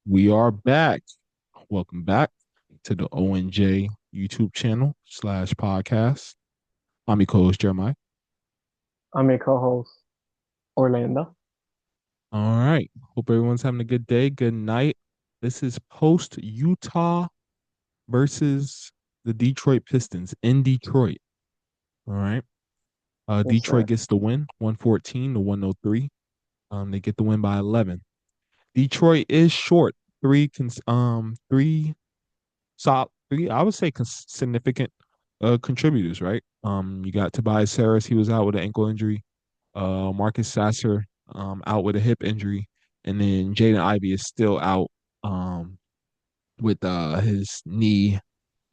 We are back. Welcome back to the ONJ YouTube channel slash podcast. I'm your co-host Jeremiah. I'm your co-host, Orlando. All right. Hope everyone's having a good day, good night. This is post Utah versus the Detroit Pistons in Detroit. All right. Yes, Detroit sir. gets the win, 114 to 103. They get the win by 11. Detroit is short three three, I would say significant contributors, right? You got Tobias Harris, he was out with an ankle injury. Marcus Sasser out with a hip injury, and then Jaden Ivey is still out with his knee. I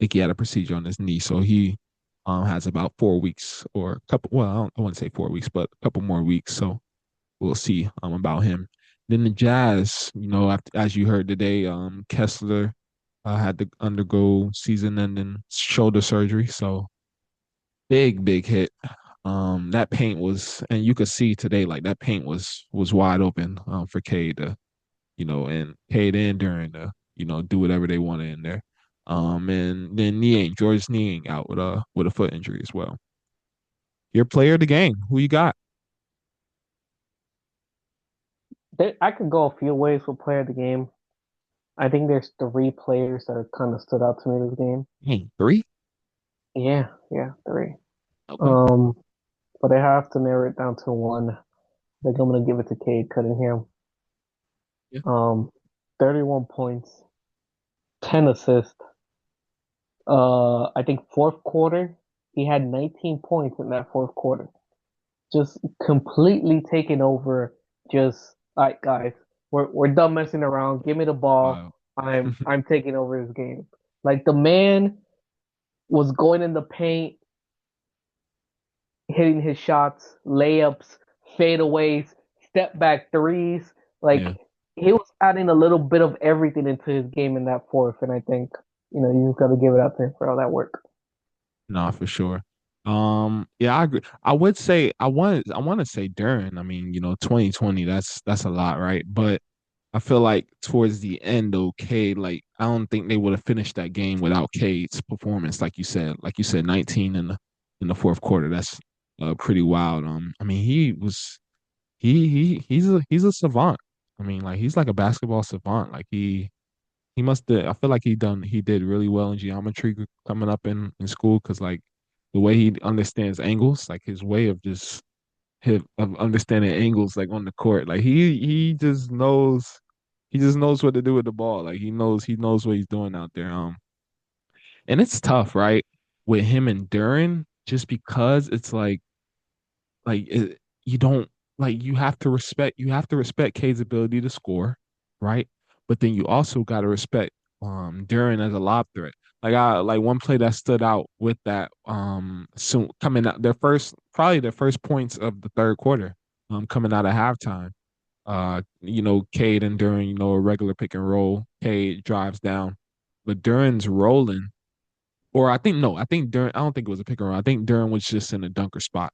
think he had a procedure on his knee, so he has about 4 weeks or a couple. Well, I wouldn't say 4 weeks, but a couple more weeks. So we'll see about him. Then the Jazz, as you heard today, Kessler had to undergo season-ending shoulder surgery, so big hit. That paint was, and you could see today, like that paint was wide open for Cade to, and Cade and Duren to, do whatever they wanted in there. And then George's Niang out with a foot injury as well. Your player of the game, who you got? I could go a few ways with player of the game. I think there's three players that kind of stood out to me this game. Hey, three? Yeah, three. Okay. Um, but I have to narrow it down to one. I think I'm gonna give it to Cade Cunningham. Yeah. Um, 31 points, 10 assists. I think fourth quarter, he had 19 points in that fourth quarter. Just completely taking over. Just all right, guys, we're done messing around. Give me the ball. Wow. I'm taking over this game. Like the man was going in the paint, hitting his shots, layups, fadeaways, step back threes. Yeah. Like he was adding a little bit of everything into his game in that fourth, and I think you just got to give it up to him for all that work. No, for sure. Yeah, I agree. I want to say Duren. I mean, 2020, that's a lot, right? But I feel like towards the end, though, Cade, like I don't think they would have finished that game without Cade's performance, like you said. Like you said, 19 in the fourth quarter. That's pretty wild. I mean, he's a savant. I mean, like he's like a basketball savant. Like he must have. I feel like he did really well in geometry coming up in school because like the way he understands angles, like his way of just of understanding angles like on the court, like he just knows what to do with the ball. Like he knows what he's doing out there. And it's tough, right, with him and Duren, just because it's like you don't like you have to respect Cade's ability to score, right? But then you also got to respect Duren as a lob threat. Like one play that stood out with that soon coming out their first points of the third quarter coming out of halftime. Cade and Duren, a regular pick and roll. Cade drives down, but Duren's rolling. Or I think no, I think Duren. I don't think it was a pick and roll. I think Duren was just in a dunker spot.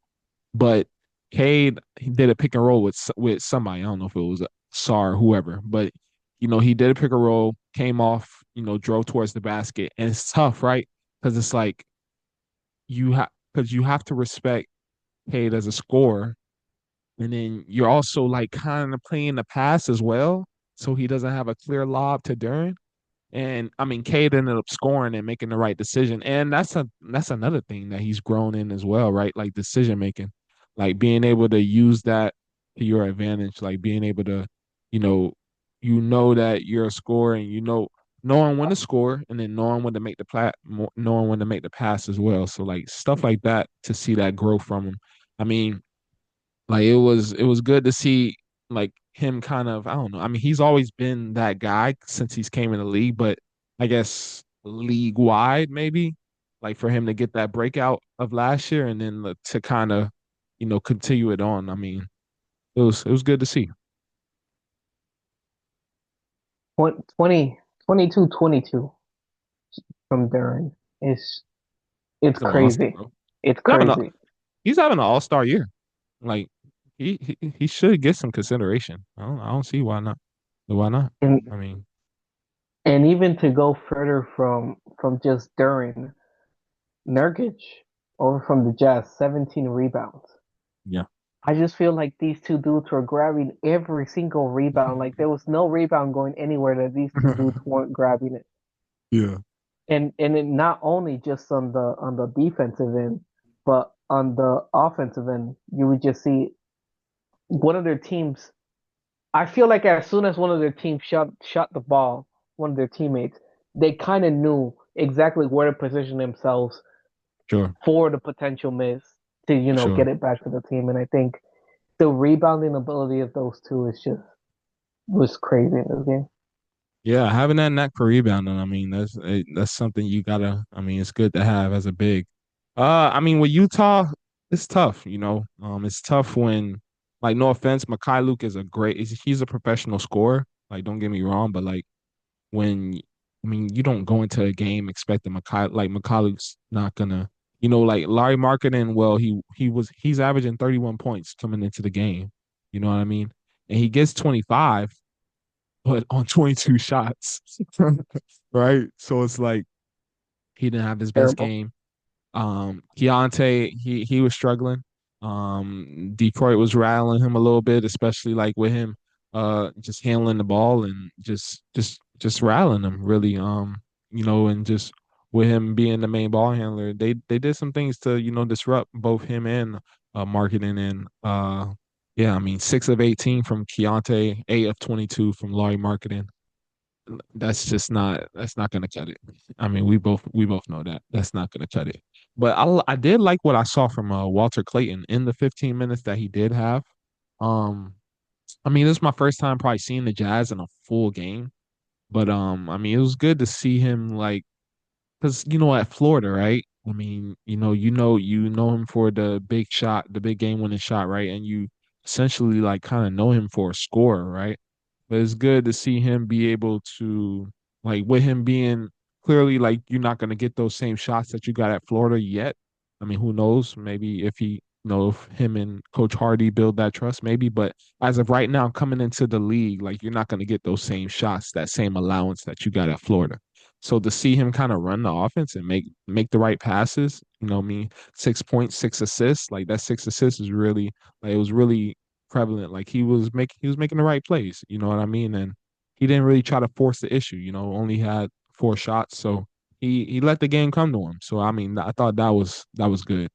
But Cade, he did a pick and roll with somebody. I don't know if it was Sar or whoever, but he did a pick and roll, came off, drove towards the basket, and it's tough, right? Because it's like you have to respect Cade as a scorer, and then you're also like kind of playing the pass as well, so he doesn't have a clear lob to Duren. And I mean, Cade ended up scoring and making the right decision, and that's another thing that he's grown in as well, right? Like decision making, like being able to use that to your advantage, like being able to, you know, that you're a scorer, and knowing when to score, and then knowing when to make knowing when to make the pass as well. So like stuff like that to see that growth from him. I mean, like it was good to see like him kind of, I don't know. I mean, he's always been that guy since he's came in the league, but I guess league wide maybe, like for him to get that breakout of last year and then to kind of, continue it on. I mean, it was good to see. 20, 22 from Duren. It's it's He's an all-star, crazy. bro. It's He's having a crazy. he's having an all-star year. Like he should get some consideration. I don't see why not. Why not? And I mean. And even to go further from just Duren, Nurkic over from the Jazz, 17 rebounds. Yeah. I just feel like these two dudes were grabbing every single rebound. Like there was no rebound going anywhere that these two dudes weren't grabbing it. Yeah. And it not only just on the defensive end, but on the offensive end, you would just see one of their teams. I feel like as soon as one of their teams shot the ball, one of their teammates, they kind of knew exactly where to position themselves Sure. for the potential miss to, Sure. get it back to the team. And I think the rebounding ability of those two is just was crazy in this game. Yeah, having that knack for rebounding, I mean, that's something you gotta. I mean, it's good to have as a big. I mean, with Utah, it's tough. It's tough when, like, no offense, Makai Luke is he's a professional scorer. Like, don't get me wrong, but like when, I mean, you don't go into a game expecting Makai Luke's not gonna, like Larry Marketing. Well, he's averaging 31 points coming into the game. You know what I mean? And he gets 25 but on 22 shots. Right? So it's like he didn't have his best Terrible. game. Keontae, he was struggling. Detroit was rattling him a little bit, especially like with him just handling the ball and just rattling him really. And just with him being the main ball handler, they did some things to, disrupt both him and marketing and yeah, I mean 6 of 18 from Keontae, 8 of 22 from Laurie Marketing. That's not gonna cut it. I mean, we both know that that's not gonna cut it. But I did like what I saw from Walter Clayton in the 15 minutes that he did have. Um, I mean, this is my first time probably seeing the Jazz in a full game. But I mean, it was good to see him like because at Florida, right? I mean, you know him for the big shot, the big game winning shot, right? And you essentially like kind of know him for a scorer, right? But it's good to see him be able to like with him being clearly like you're not gonna get those same shots that you got at Florida yet. I mean, who knows? Maybe if if him and Coach Hardy build that trust, maybe. But as of right now, coming into the league, like you're not gonna get those same shots, that same allowance that you got at Florida. So to see him kind of run the offense and make the right passes, 6 points, 6 assists, like that 6 assists is really like it was really prevalent. Like he was making the right plays, you know what I mean? And he didn't really try to force the issue, only had 4 shots. So he let the game come to him. So I mean, I thought that was good.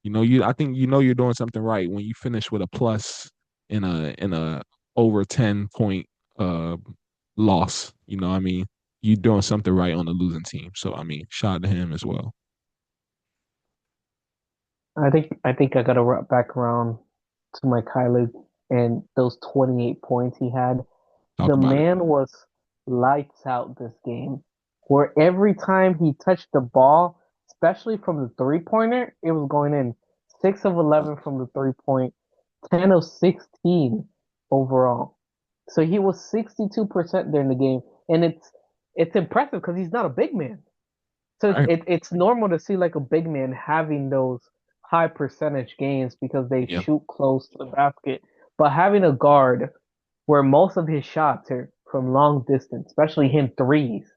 I think you're doing something right when you finish with a plus in a over 10 point uh loss. I mean you doing something right on the losing team. So I mean, shout out to him as well. I think I gotta wrap back around to my Kylie and those 28 points he had. Talk The about it. man was lights out this game, where every time he touched the ball, especially from the three pointer, it was going in. 6 of 11 from the 3 point, 10 of 16 overall. So he was 62% during the game, and it's impressive because he's not a big man. So All right. it's normal to see like a big man having those high percentage games because they Yeah. shoot close to the basket. But having a guard where most of his shots are from long distance, especially him threes,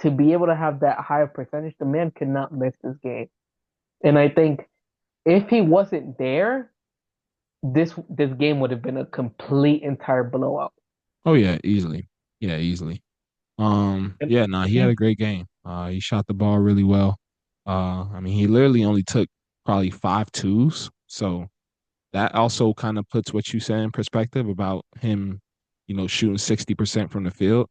to be able to have that higher percentage, the man cannot miss this game. And I think if he wasn't there, this game would have been a complete entire blowout. Oh yeah, easily. Yeah, easily. And Yeah, nah, he had a great game. He shot the ball really well. I mean, he literally only took probably 5 twos. So that also kind of puts what you said in perspective about him, shooting 60% from the field.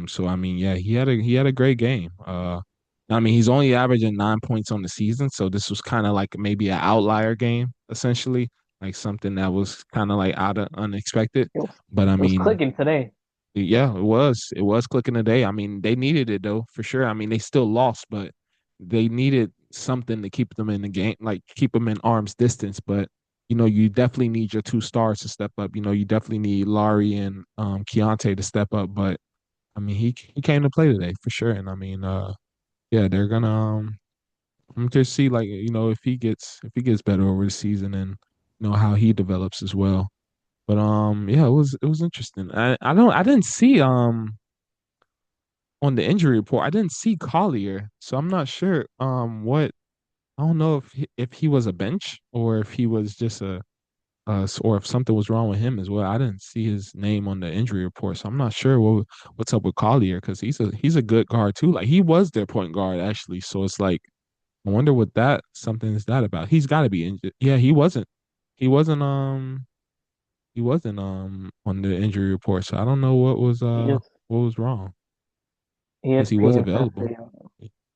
So I mean, yeah, he had a great game. I mean, he's only averaging 9 points on the season, so this was kind of like maybe an outlier game, essentially, like something that was kind of like out of unexpected. it was, But I it was mean, clicking today. yeah, it was clicking today. I mean, they needed it though, for sure. I mean, they still lost, but they needed something to keep them in the game, like keep them in arm's distance. But you definitely need your 2 stars to step up. You definitely need Laurie and Keontae to step up. But I mean, he came to play today for sure. And I mean, yeah, they're gonna I'm just see like if he gets better over the season and how he develops as well. But yeah, it was interesting. I didn't see on the injury report, I didn't see Collier, so I'm not sure. What I don't know if he was a bench or if he was just or if something was wrong with him as well. I didn't see his name on the injury report, so I'm not sure what's up with Collier because he's a good guard too. Like he was their point guard actually, so it's like I wonder what that something is that about. He's got to be injured. Yeah, he wasn't he wasn't on the injury report, so I don't know He just what was wrong because he was ESPN said available. they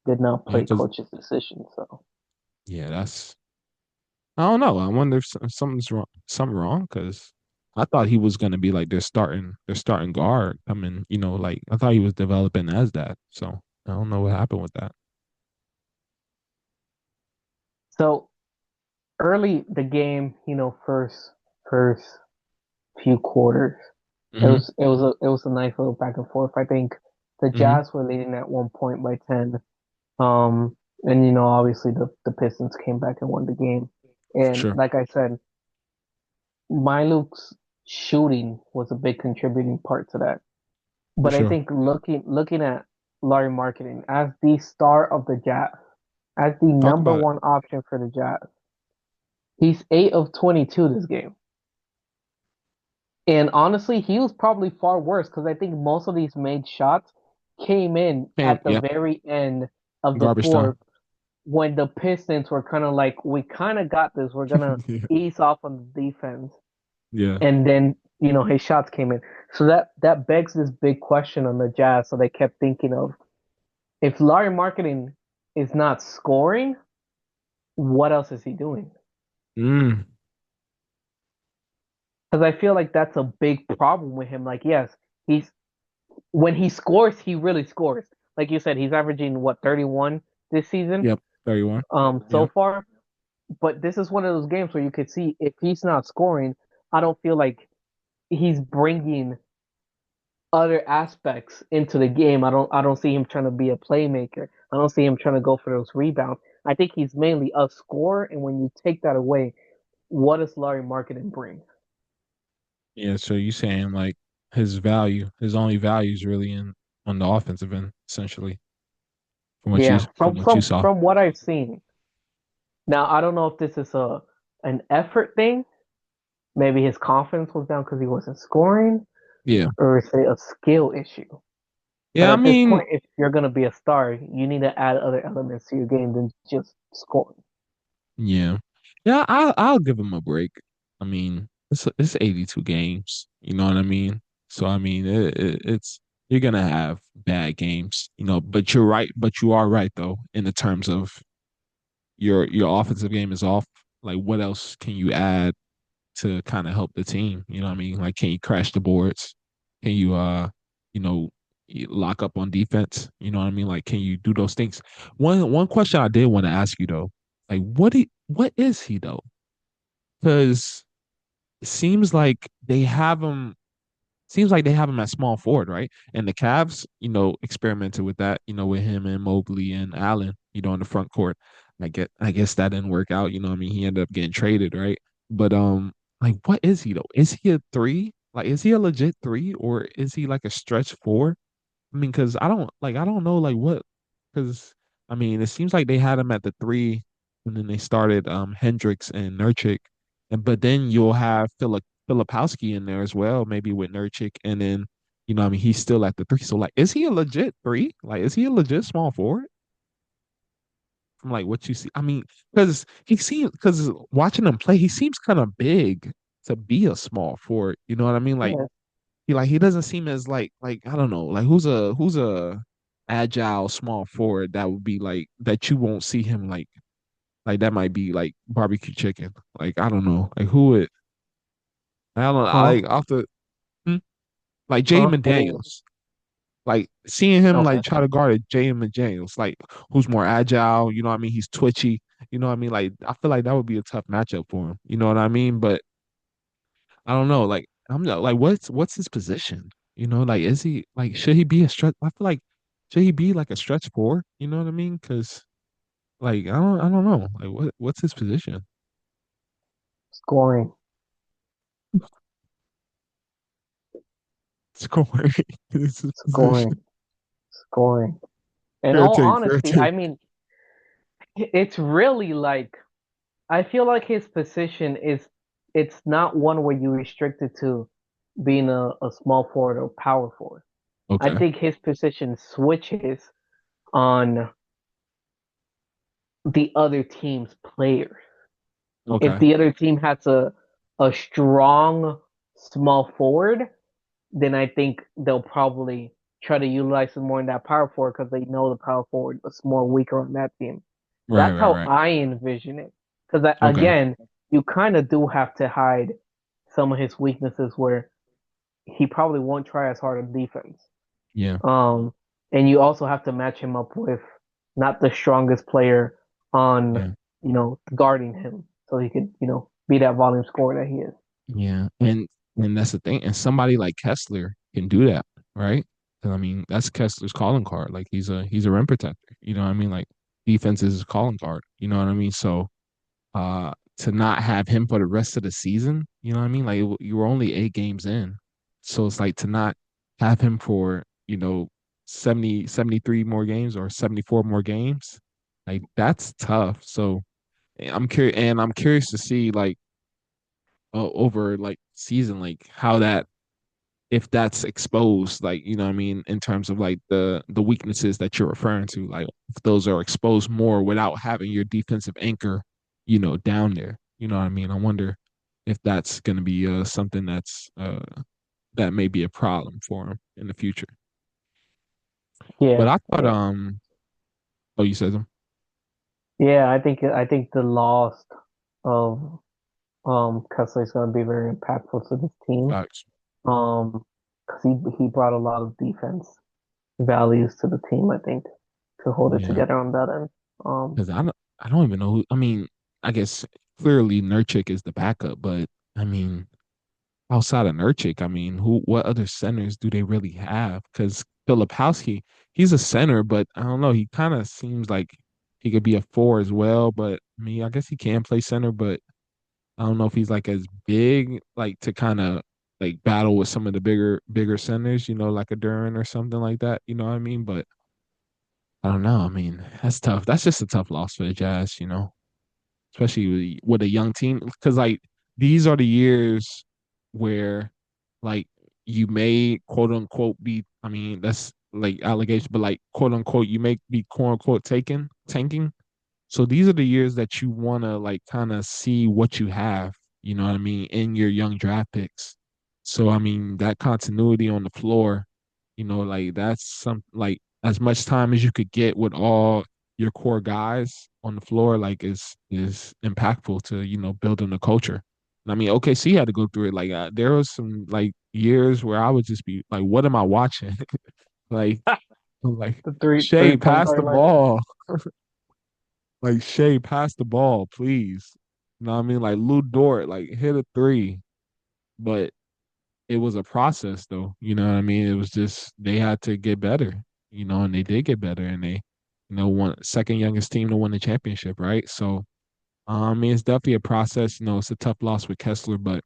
did not Yeah, play because coach's decision. So yeah, that's I don't know. I wonder if something wrong because I thought he was gonna be like their starting guard. I mean, like I thought he was developing as that. So I don't know what happened with that. so early the game, first few quarters, Hmm. it was a nice little back and forth. I think the Hmm. Jazz were leading at 1 point by 10. Um, and obviously the Pistons came back and won the game. For And sure, like I said, Myluk's shooting was a big contributing part to that. for But I sure. think looking at Larry Marketing as the star of the Jazz, as the Talk number about it. one option for the Jazz, he's 8 of 22 this game. And honestly, he was probably far worse because I think most of these made shots came in Cam, at the yep, very end of the garbage time. fourth when the Pistons were kind of like, we kind of got this. We're gonna Yeah, ease off on the defense, yeah. and then his shots came in. So that begs this big question on the Jazz. So they kept thinking of, if Larry Marketing is not scoring, what else is he doing? Mm, Because I feel like that's a big problem with him. Like, yes, he's when he scores, he really scores. Like you said, he's averaging what, 31 this season, yep, 31. so Yep. far. But this is one of those games where you could see if he's not scoring, I don't feel like he's bringing other aspects into the game. I don't see him trying to be a playmaker. I don't see him trying to go for those rebounds. I think he's mainly a scorer, and when you take that away, what does Larry Marketing bring? Yeah, so you saying like his only value is really in on the offensive end, essentially, Yeah, from from what you from saw. from what I've seen. Now I don't know if this is a an effort thing. Maybe his confidence was down because he wasn't scoring, Yeah. or is it a skill issue? But Yeah, I at this mean, point, if you're gonna be a star, you need to add other elements to your game than just scoring. yeah. Yeah, I'll give him a break. I mean, it's 82 games, you know what I mean? So I mean, it's you're gonna have bad games, but you're right, but you are right though in the terms of your offensive game is off. Like what else can you add to kind of help the team? You know what I mean? Like can you crash the boards? Can you you know, lock up on defense? You know what I mean? Like can you do those things? One question I did want to ask you though, like what is he though? Because it seems like they have him at small forward, right? And the Cavs, experimented with that, with him and Mobley and Allen, in the front court. I guess that didn't work out. I mean, he ended up getting traded, right? But like, what is he though? Is he a three? Like, is he a legit three, or is he like a stretch four? I mean, because I don't know like what because I mean it seems like they had him at the three and then they started Hendricks and Nurkic, and but then you'll have Filipowski in there as well, maybe with Nurkic, and then I mean he's still at the three. So like is he a legit three? Like is he a legit small forward? From like what you see? I mean, because watching him play, he seems kind of big to be a small forward. You know what I mean? Yeah. He doesn't seem as like I don't know like who's a agile small forward that would be like that you won't see him like that might be like barbecue chicken like I don't know like who would I don't know Huh? like off the hmm? Like Jaden Huh? What do you? McDaniels like seeing him Okay. like try to guard a Jaden McDaniels like who's more agile, you know what I mean, he's twitchy, you know what I mean, like I feel like that would be a tough matchup for him, you know what I mean, but I don't know. Like I'm not like what's his position? Like is he like should he be a stretch? I feel like should he be like a stretch four? You know what I mean? Because like I don't know. Like what's his position? Scoring. Scoring is his Scoring. position. scoring. In Fair all take, fair honesty, take. I mean, it's really like I feel like his position is it's not one where you restrict it to being a small forward or power forward. I Okay, think his position switches on the other team's players. If okay, the other team has a strong small forward, then I think they'll probably try to utilize him more in that power forward because they know the power forward is more weaker on that team. right, That's right, how right. I envision it. Because Okay, again, you kind of do have to hide some of his weaknesses where he probably won't try as hard on defense. yeah, Um, and you also have to match him up with not the strongest player on, yeah, guarding him so he could, be that volume scorer that he is. yeah. And that's the thing. And somebody like Kessler can do that, right? 'Cause, I mean, that's Kessler's calling card. Like he's a rim protector. You know what I mean? Like defense is his calling card. You know what I mean? So to not have him for the rest of the season, you know what I mean? Like you were only 8 games in. So it's like to not have him for, 70, 73 more games or 74 more games. Like that's tough. So I'm curious to see like over like season like how that if that's exposed, like you know what I mean, in terms of like the weaknesses that you're referring to, like if those are exposed more without having your defensive anchor, down there. You know what I mean? I wonder if that's gonna be something that may be a problem for him in the future. But Yeah, I thought yeah, oh, you said them yeah. I think the loss of Kessler is going to be very impactful to this team. facts. Because he brought a lot of defense values to the team. I think to hold it Yeah. together on that end. Because I don't even know who I mean, I guess clearly Nurkic is the backup, but I mean outside of Nurkic, I mean, what other centers do they really have? Because Filipowski, he's a center, but I don't know. He kind of seems like he could be a four as well. But I mean, I guess he can play center, but I don't know if he's like as big, like to kind of like battle with some of the bigger centers, like a Duren or something like that. You know what I mean? But I don't know. I mean, that's tough. That's just a tough loss for the Jazz, especially with a young team. Because like these are the years where like you may quote unquote be. I mean, that's like allegation, but like quote unquote, you may be quote unquote tanking. So these are the years that you want to like kind of see what you have. You know what I mean in your young draft picks. So I mean that continuity on the floor, like that's some like as much time as you could get with all your core guys on the floor, like is impactful to building a culture. And I mean, OKC had to go through it. Like there was some like years where I would just be like, "What am I watching?" like, like The three Shay, point pass the guard line. ball. Like Shay, pass the ball, please. You know what I mean? Like Lou Dort, like hit a three, but it was a process though. You know what I mean? It was just they had to get better, and they did get better and they, won second youngest team to win the championship, right? So I mean it's definitely a process. It's a tough loss with Kessler, but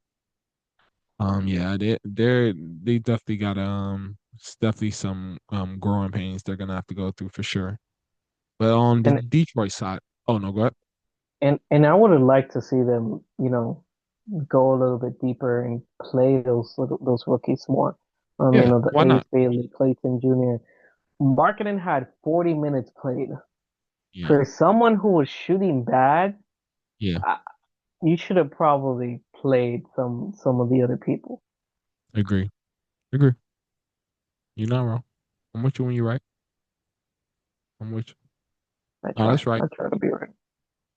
yeah, they definitely got it's definitely some growing pains they're gonna have to go through for sure. But on the And Detroit side, oh no, go ahead. and I would have liked to see them, go a little bit deeper and play those rookies more. Yeah, The why Ace not? Bailey, Clayton Jr. Marketing had 40 minutes played. Yeah, For someone who was shooting bad, yeah. I, you should have probably played some of the other people. Agree. Agree. You're not wrong. I'm with you when you're right. I'm with you. No, that's right. I try to be right.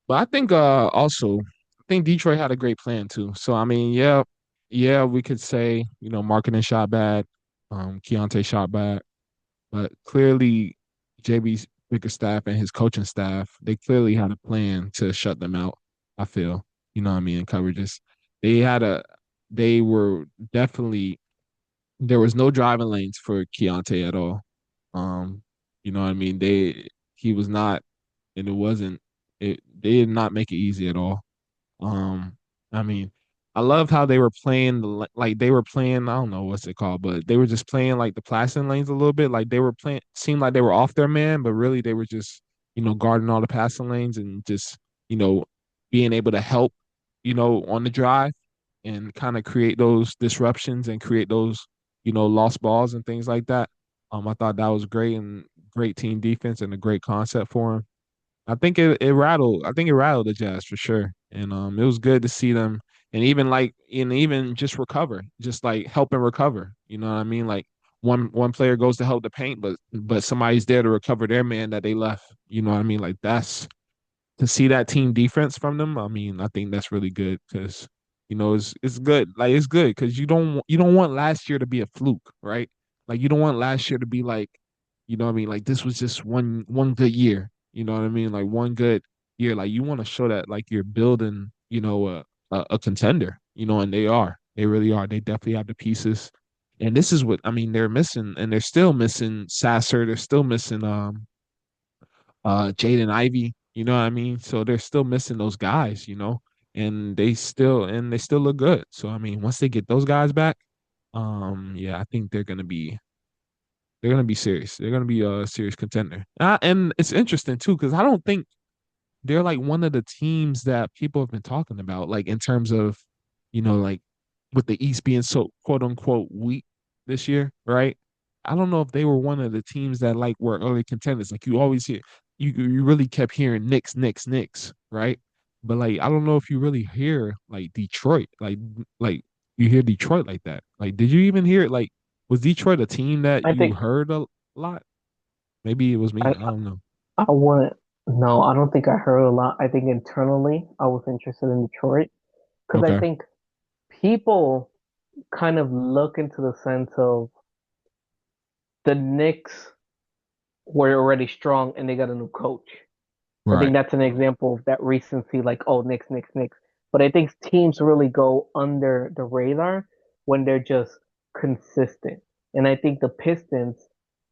But I think also I think Detroit had a great plan too. So I mean, yeah, we could say, marketing shot bad, Keontae shot bad, but clearly JB's bigger staff and his coaching staff, they clearly had a plan to shut them out, I feel. You know what I mean, in coverages. They had a they were definitely there was no driving lanes for Keontae at all. Um, you know what I mean? He was not, and it wasn't. They did not make it easy at all. Um, I mean, I love how they were playing like they were playing. I don't know what's it called, but they were just playing like the passing lanes a little bit. Like they were playing, seemed like they were off their man, but really they were just guarding all the passing lanes and just you know being able to help on the drive and kind of create those disruptions and create those lost balls and things like that. I thought that was great and great team defense and a great concept for him. it rattled. I think it rattled the Jazz for sure, and it was good to see them, and even just recover, just like help and recover. You know what I mean? Like one player goes to help the paint, but somebody's there to recover their man that they left. You know what I mean? Like that's to see that team defense from them. I mean, I think that's really good because it's good. Like it's good because you don't want last year to be a fluke, right? Like you don't want last year to be like, you know what I mean? Like this was just one good year. You know what I mean? Like one good year. Like you want to show that like you're building, a contender. And they are. They really are. They definitely have the pieces. And this is what I mean. They're missing, and they're still missing Sasser. They're still missing Jaden Ivey, you know what I mean? So they're still missing those guys, and they still look good. So I mean, once they get those guys back, yeah, I think they're gonna be serious. They're gonna be a serious contender. And it's interesting too, because I don't think they're like one of the teams that people have been talking about, like in terms of, like with the East being so quote unquote weak this year, right? I don't know if they were one of the teams that like were early contenders. Like you always hear, you really kept hearing Knicks, Knicks, Knicks, right? But like I don't know if you really hear like Detroit, like you hear Detroit like that. Like, did you even hear it? Like, was Detroit a team that I you think heard a lot? Maybe it was me. I I don't know. I wouldn't. No, I don't think I heard a lot. I think internally I was interested in Detroit because I Okay. think people kind of look into the sense of the Knicks were already strong and they got a new coach. I think Right. that's an example of that recency, like, oh, Knicks, Knicks, Knicks. But I think teams really go under the radar when they're just consistent. And I think the Pistons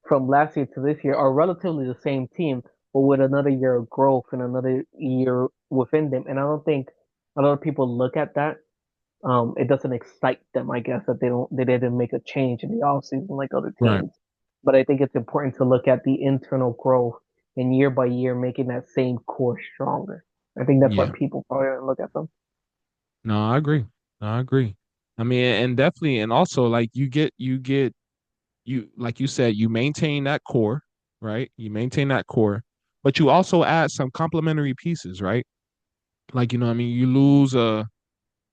from last year to this year are relatively the same team, but with another year of growth and another year within them. And I don't think a lot of people look at that. It doesn't excite them, I guess, that they didn't make a change in the offseason like other Right. teams. But I think it's important to look at the internal growth and year by year making that same core stronger. I think that's why Yeah. people probably don't look at them. No, I agree. No, I agree. I mean, and definitely, and also like you like you said, you maintain that core, right? You maintain that core, but you also add some complementary pieces, right? Like, what I mean, you lose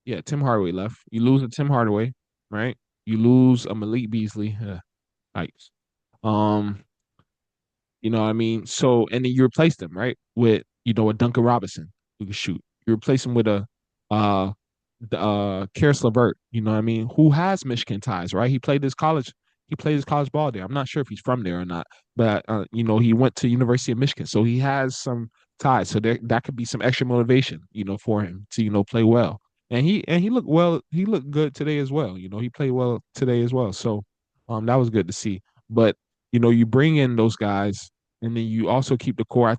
yeah, Tim Hardaway left. You lose a Tim Hardaway, right? You lose a Malik Beasley. Yikes. Um, you know what I mean? So, and then you replace them, right? With, a Duncan Robinson who can shoot. You replace him with uh Karis LeVert, you know what I mean? Who has Michigan ties, right? He played his college ball there. I'm not sure if he's from there or not, but he went to University of Michigan. So he has some ties. So there that could be some extra motivation, for him to, play well. And he looked well, he looked good today as well. He played well today as well. So that was good to see. But you bring in those guys and then you also keep the core.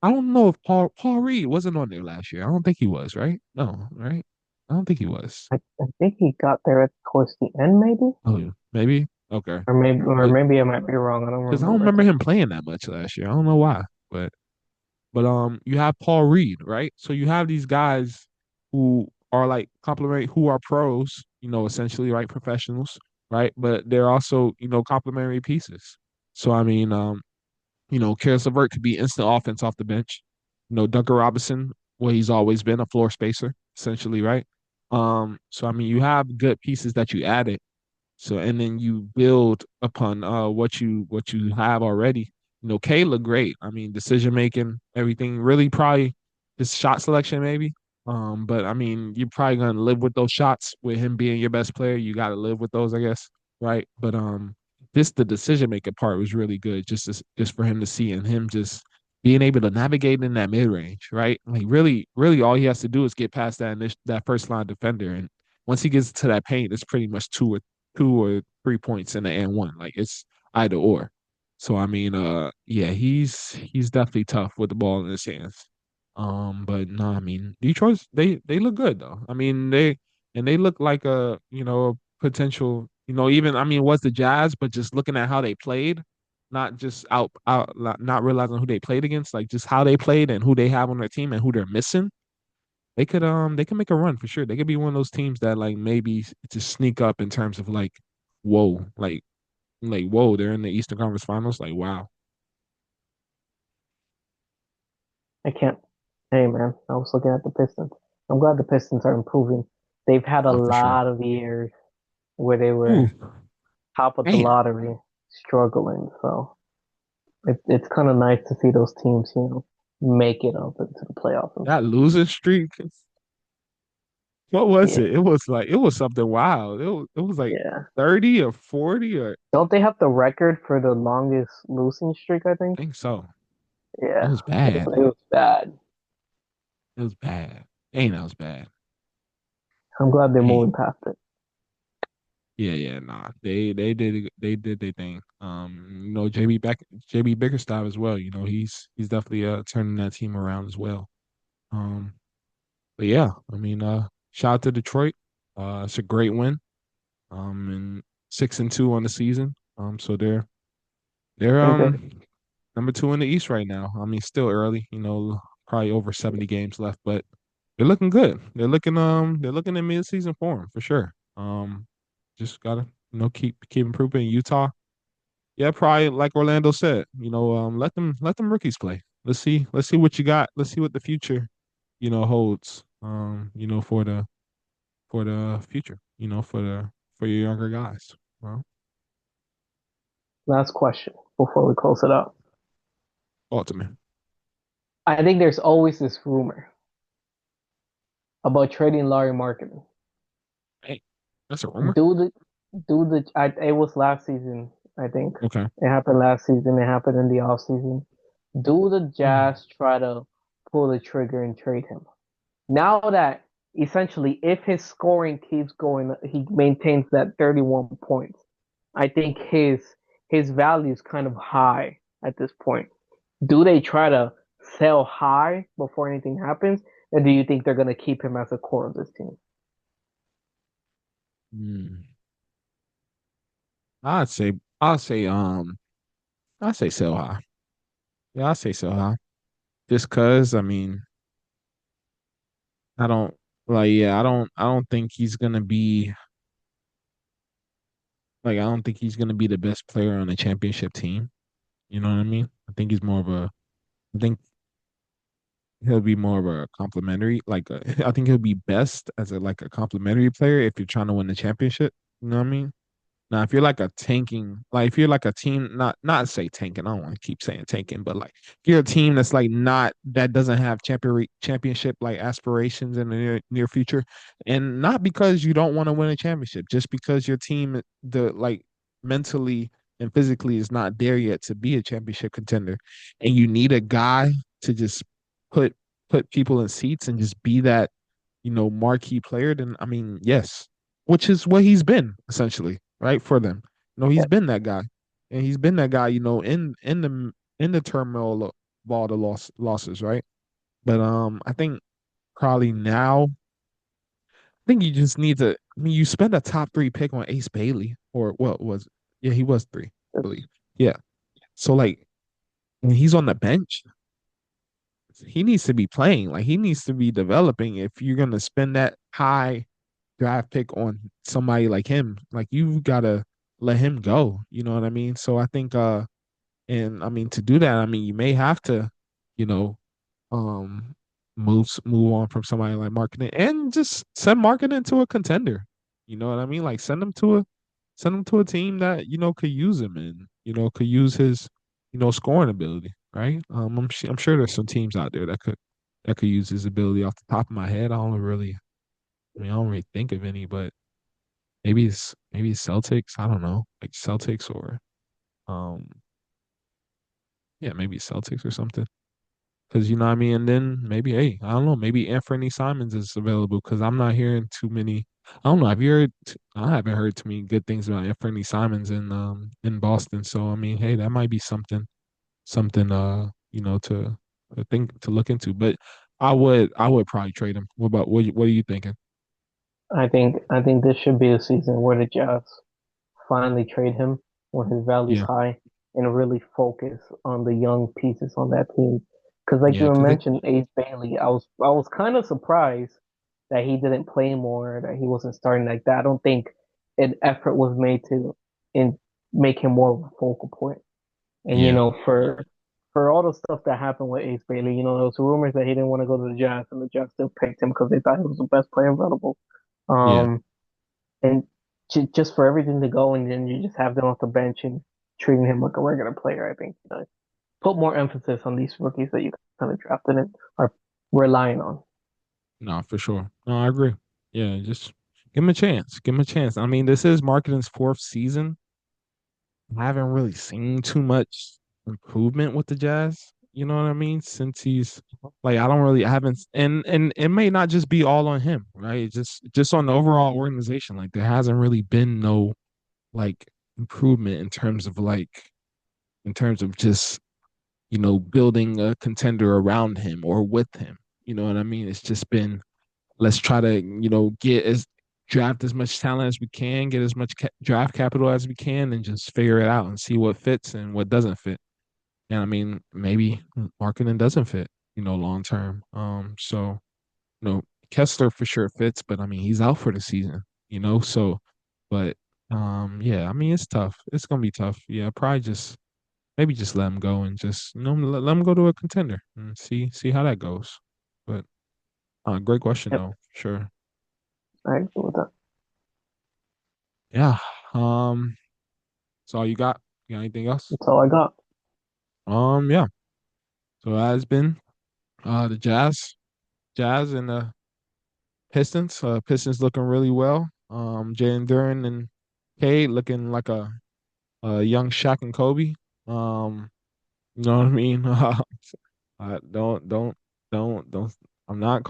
I don't know if Paul Reed wasn't on there last year. I don't think he was, right? No, right? I don't think he was. I think he got there at towards the end, maybe, Oh, yeah. Maybe. Okay. or maybe I might be wrong. I don't Because I don't remember. remember him playing that much last year. I don't know why, but you have Paul Reed, right? So you have these guys who are like complementary, who are pros, essentially, right, professionals, right? But they're also, complementary pieces. So I mean, Karis LeVert could be instant offense off the bench. Duncan Robinson, well, he's always been a floor spacer, essentially, right? So I mean, you have good pieces that you added. So and then you build upon what you have already. Cade looked great. I mean, decision making, everything, really probably his shot selection maybe. But I mean, you're probably gonna live with those shots with him being your best player. You got to live with those, I guess, right? But just the decision making part was really good, just for him to see and him just being able to navigate in that mid range, right? Like really, really, all he has to do is get past that first line defender, and once he gets to that paint, it's pretty much two or 3 points in the and one. Like it's either or. So I mean, yeah, he's definitely tough with the ball in his hands. But no, I mean, Detroit's they look good though. I mean, and they look like a potential, even I mean, it was the Jazz, but just looking at how they played, not just not realizing who they played against, like just how they played and who they have on their team and who they're missing. They could make a run for sure. They could be one of those teams that like maybe just sneak up in terms of like, whoa, like whoa, they're in the Eastern Conference Finals. Like wow, I can't. Hey man, I was looking at the Pistons. I'm glad the Pistons are improving. They've had a for sure. lot of years where they Ooh, were top of the damn, lottery, struggling. So it's kind of nice to see those teams, make it up into the playoffs and that stuff. losing streak. What was Yeah, it? It was something wild. It was like yeah. 30 or 40 or Don't they have the record for the longest losing streak, I I think? think so. It Yeah, was it was, bad. it was bad. It was bad. Ain't that was bad. I'm glad they're Hey, moving past it. yeah, yeah, nah. They did their thing. JB Bickerstaff as well. He's definitely turning that team around as well. Um, but yeah, I mean, shout out to Detroit. It's a great win. And 6-2 on the season. So they're Pretty good. number two in the East right now. I mean, still early, probably over 70 games left, but they're looking good. They're looking in mid-season form for sure. Just gotta, keep improving. Utah, yeah, probably like Orlando said, let them rookies play. Let's see what you got. Let's see what the future, holds. For the future, for your younger guys. Well, Last question before we close it up. ultimate. I think there's always this rumor about trading Larry Marketing. Hey, that's a rumor. Do the it was last season, I think. Okay. It happened last season. It happened in the off season. Do the Mm. Jazz try to pull the trigger and trade him? Now that essentially if his scoring keeps going, he maintains that 31 points. I think his value is kind of high at this point. Do they try to sell high before anything happens? Or do you think they're going to keep him as a core of this team? Mm. I'd say I'd say I'd say sell high. Yeah, I'd say sell high. Just cause I mean I don't yeah, I don't think he's gonna be I don't think he's gonna be the best player on a championship team. You know what I mean? I think he'll be more of a complimentary, I think he'll be best as a complimentary player if you're trying to win the championship. You know what I mean? Now, if you're like a tanking, like if you're like a team, not say tanking, I don't want to keep saying tanking, but like if you're a team that's like not that doesn't have championship like aspirations in the near future, and not because you don't want to win a championship, just because your team mentally and physically is not there yet to be a championship contender, and you need a guy to just put put people in seats and just be that marquee player, then I mean, yes, which is what he's been essentially, right, for them. He's Yeah, been that guy, and he's been that guy, in the turmoil of all the losses, right? But I think probably now, I think you just need to. I mean, you spend a top three pick on Ace Bailey, or what was? Yeah, he was three, I believe. Yeah. So like when he's on the bench, he needs to be playing. Like he needs to be developing. If you're gonna spend that high draft pick on somebody like him, like you gotta let him go. You know what I mean? So I think and I mean to do that, I mean you may have to, you know, move on from somebody like marketing and just send marketing to a contender. You know what I mean? Like send him to a team that, could use him and, could use his, scoring ability, right? I'm sure there's some teams out there that could use his ability. Off the top of my head, I don't really think of any, but maybe it's Celtics. I don't know, like Celtics or um yeah, maybe Celtics or something. Because you know what I mean. And then maybe I don't know, maybe Anthony Simons is available because I'm not hearing too many. I don't know. Have you heard? I haven't heard too many good things about Anthony Simons in Boston. So I mean, hey, that might be something to look into. But I would probably trade him. What are you thinking? I think this should be the season where the Jazz finally trade him when his value's Yeah, high and really focus on the young pieces on that team. Because like yeah, you because they, mentioned, Ace Bailey, I was kind of surprised that he didn't play more, that he wasn't starting like that. I don't think an effort was made to in make him more of a focal point. And yeah, for all the stuff that happened with Ace Bailey, there was rumors that he didn't want to go to the Jazz, and the Jazz still picked him because they thought he was the best player available. yeah. Um, and just for everything to go, and then you just have them off the bench and treating him like a regular player, I think put more emphasis on these rookies that you kind of drafted and are relying on. No, for sure. No, I agree. Yeah, just give him a chance. Give him a chance. I mean, this is Marketing's fourth season. I haven't really seen too much improvement with the Jazz. You know what I mean? Since he's like, I haven't, and it may not just be all on him, right? Just on the overall organization. Like, there hasn't really been no like improvement in terms of just building a contender around him or with him. You know what I mean? It's just been let's try to get as draft as much talent as we can, get as much draft capital as we can, and just figure it out and see what fits and what doesn't fit. And I mean, maybe marketing doesn't fit, long term. So Kessler for sure fits, but I mean, he's out for the season, so, but yeah, I mean, it's tough. It's gonna be tough. Yeah, probably just maybe just let him go and just let him go to a contender and see how that goes. But great question Yep, though, sure. I agree with that. Yeah. Um, that's all you got. You got anything else? That's all I got. Yeah. So that has been the Jazz and the Pistons. Pistons looking really well. Jaden Duren and Cade looking like a young Shaq and Kobe. You know what I mean? Don't. I'm not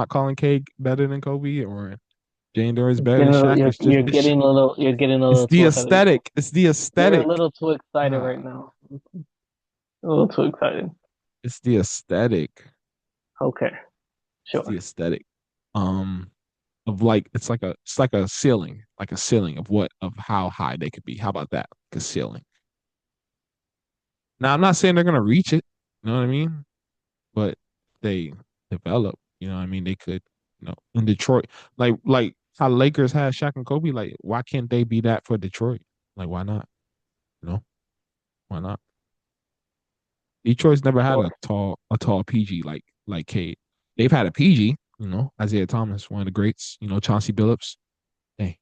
calling Cade better than Kobe or Jaden Duren's You're better than getting Shaq. It's just a it's little the too ahead of yourself. aesthetic. It's the You're a aesthetic. little too excited Uh, right now. A little too excited. it's the aesthetic. Okay, It's the sure. aesthetic. Um, of like it's like a ceiling of how high they could be. How about that? Like a ceiling. Now I'm not saying they're gonna reach it. You know what I mean? But they develop. You know what I mean? They could. In Detroit, like how Lakers had Shaq and Kobe. Like, why can't they be that for Detroit? Like, why not? You know, why not? Detroit's never had Sure. a tall PG like Cade. They've had a PG. Isaiah Thomas, one of the greats. Chauncey Billups. Hey,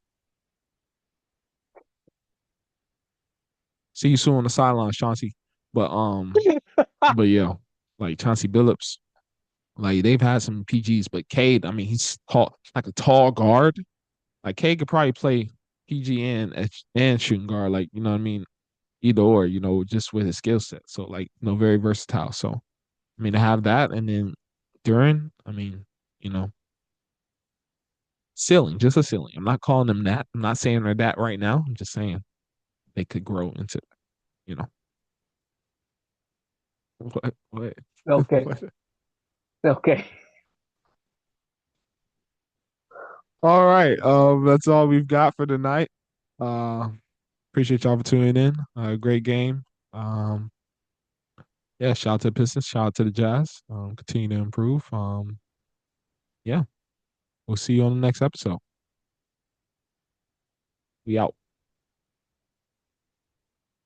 see you soon on the sideline, Chauncey. But but yeah, like Chauncey Billups, like they've had some PGs, but Cade, I mean, he's tall, like a tall guard. Like Cade could probably play PG and shooting guard, like you know what I mean, either or, just with his skill set. So like, very versatile. So I mean, to have that, and then Duren, I mean, you know, ceiling, just a ceiling. I'm not calling them that. I'm not saying they're that right now. I'm just saying they could grow into, you know, what, Okay. what? Okay. All right. That's all we've got for tonight. Uh, appreciate y'all for tuning in. Great game. Um, yeah, shout out to the Pistons, shout out to the Jazz. Continue to improve. Yeah, we'll see you on the next episode. We out.